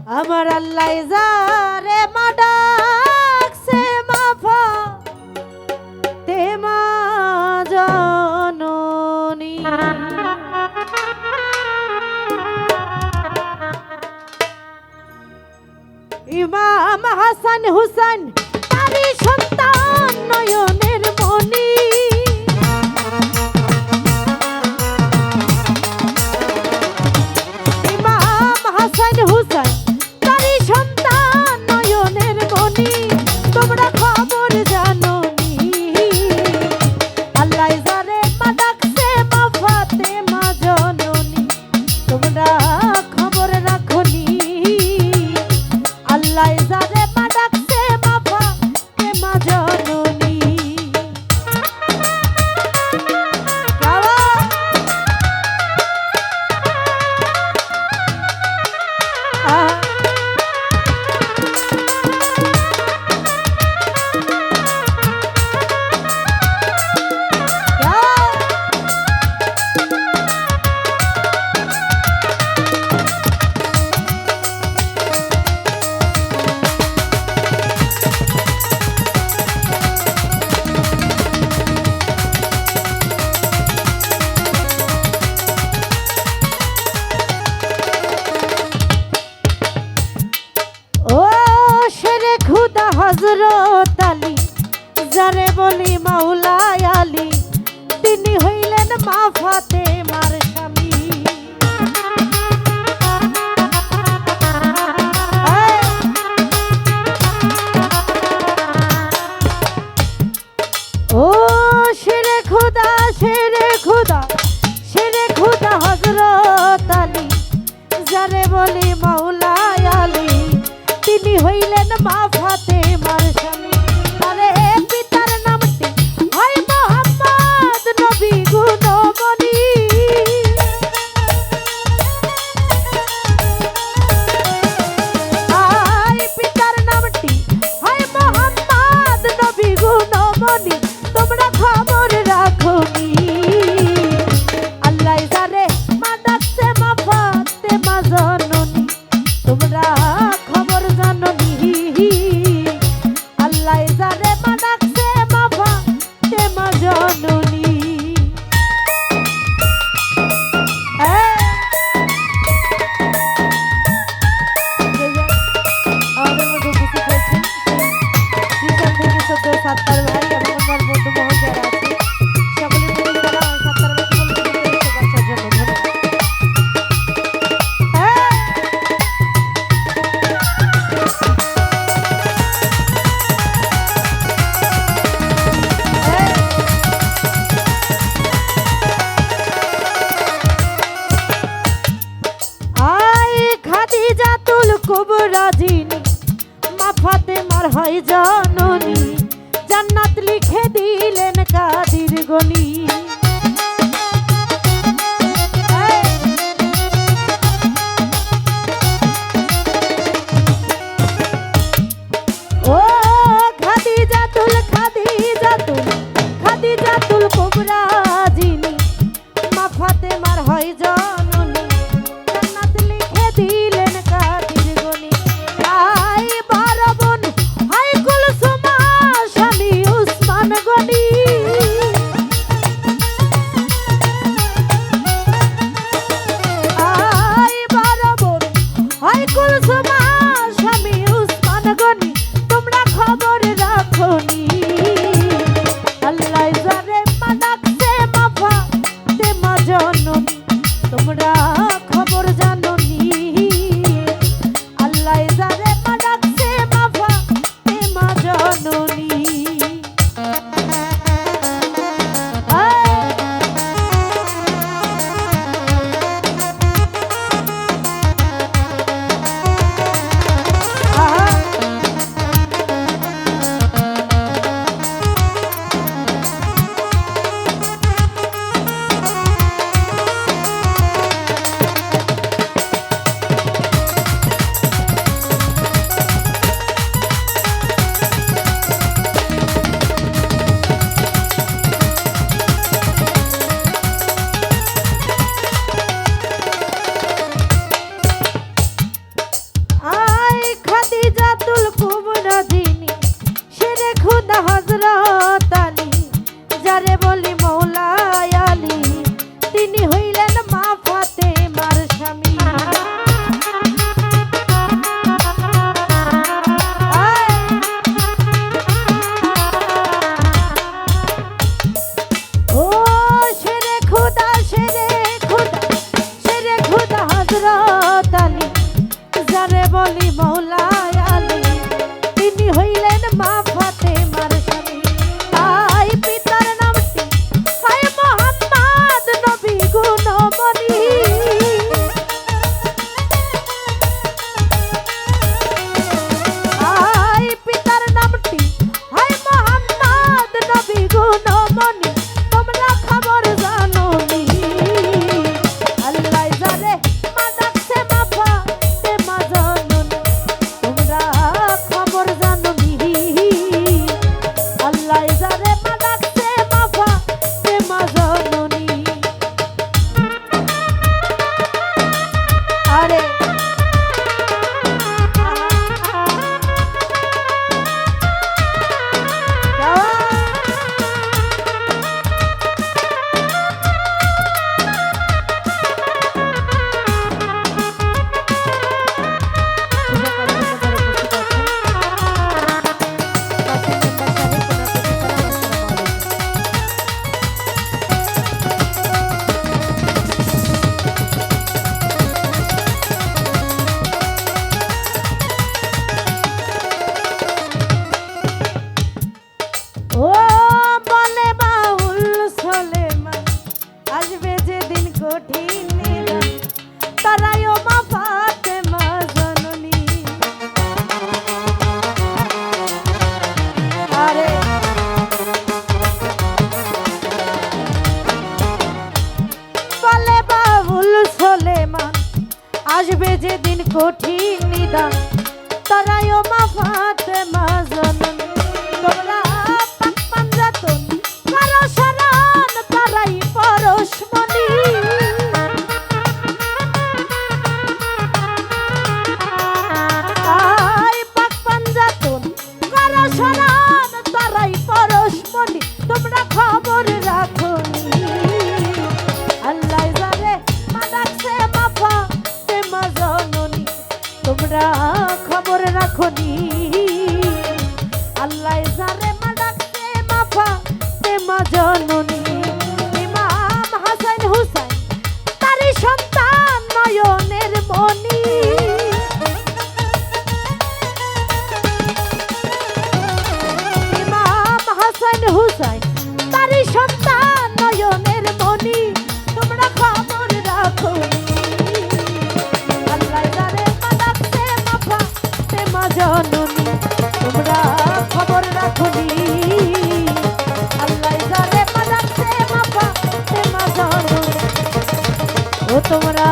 আমার আল্লাহ যারে মা ডাকছে মাফা তে মা জননী ইমাম হাসান হুসেন তারি সন্তান নয়নের মনি ইমাম হাসান হুসেন তারি সন্তান নয়নের মনি তোমরা খবর জানো নি আল্লাহ যারে মা ডাকছে মা ফাতেমা জননী তোমরা খবর রাখো নি আল্লাহ যারে মা ডাকছে মা ফাতেমা জননী হযরত আলী যারে বলি মাওলা আলী তিনি হইলেন মা ফাতেমার স্বামী ও শেরে খোদা শেরে খোদা শেরে খোদা হযরত আলী যারে বলি মাওলা আলী তিনি হইলেন মা ফাতেমার স্বামী আরে পিতার নামটি হয় মোহাম্মদ নবী গুণমণি আয় পিতার নামটি হয় মোহাম্মদ নবী গুণমণি তোমরা খবর রাখো নি আল্লাহ যারে মা ডাকছে মা ফাতেমা জননী তোমরা খবর জানো নি আল্লাহ যারে মা ডাকছে মা ফাতেমা জননী আমাদের মধ্যে উপস্থিত হয়েছেন খ্রিস্টান থেকে সদ্য সাত্তার ভাই এবং আমার বন্ধু মোহন যারা আছে সকলের প্রতি বলা হয় সাত্তার ভাইকে বলতে শুভেচ্ছার জন্য ধন্যবাদ খাদিজাতুল কুবরা যিনি মা ফাতেমার হয় জননী জান্নাত লিখে দিলেন কাদির গনি ও খাদিজাতুল খাদিজাতুল খাদিজাতুল কুবরা যিনি মা ফাতেমার হয় জননী জান্নাত লিখে দিলেন কাদির গনি আই বারবন হাই কুলসুমা স্বামী উসমান গনি আই বারবন হাই কুলসুমা স্বামী উসমান গনি তোমরা খবর রাখো নি আল্লাহ যারে মা ডাকছে মা ফাতেমা জননী তোমরা খবর জানো নি আল্লাহ যারে মা ডাকছে মা ফাতেমা জননী হযরত আলী যারে বলি মৌলায় আলী তিনি হইলেন মা ফাতেমার স্বামী। ও শেরে খুদা শেরে খুদা শেরে খুদা হযরত আলী যারে বলি মৌলায় আলী তিনি হইলেন মা ফাতেমার স্বামী। আই পিতার নামটি হয় মোহাম্মদ নবী গুণমণি। আই পিতার নামটি হয় মোহাম্মদ নবী গুণমণি। তোমরা খবর জানো নি আল্লাহ যারে মা ডাকছে মা ফাতেমা জননী। তোমরা খবর জানো নি আল্লাহ যারে মা ডাকছে মা ফাতেমা জননী। আরে ও বলে বাউল সলেমান আসবে যেদিন কঠিন নিদান তারাই ও মা ফাতেমা জননী। আরে বলে বাউল সলেমান আসবে যেদিন কঠিন নিদান তারাই ও মা ফাতেমা জননী। তোমরা পাক পাঞ্জাতন কারো শরণ তারাই পরশমণি। আই পাক পাঞ্জাতন কারো শরণ তারাই পরশমণি। তোমরা খবর রাখো নি আল্লাহ যারে মা ডাকছে মা ফাতেমা জননী। তোমরা খবর রাখো নি আল্লাহ যারে মা ডাকছে মা ফাতেমা জননী। ইমাম হাসান হুসাইন তারি সন্তান নয়নের মণি। ইমাম হাসান হুসাইন তারি সন্তান নয়নের মণি। তোমরা খবর রাখো আল্লাহ যারে মা ডাকছে মা ফাতেমা জননী। তোমরা খবর রাখো আল্লাহ যারে মা ডাকছে মা ফাতেমা জননী। ও তোমরা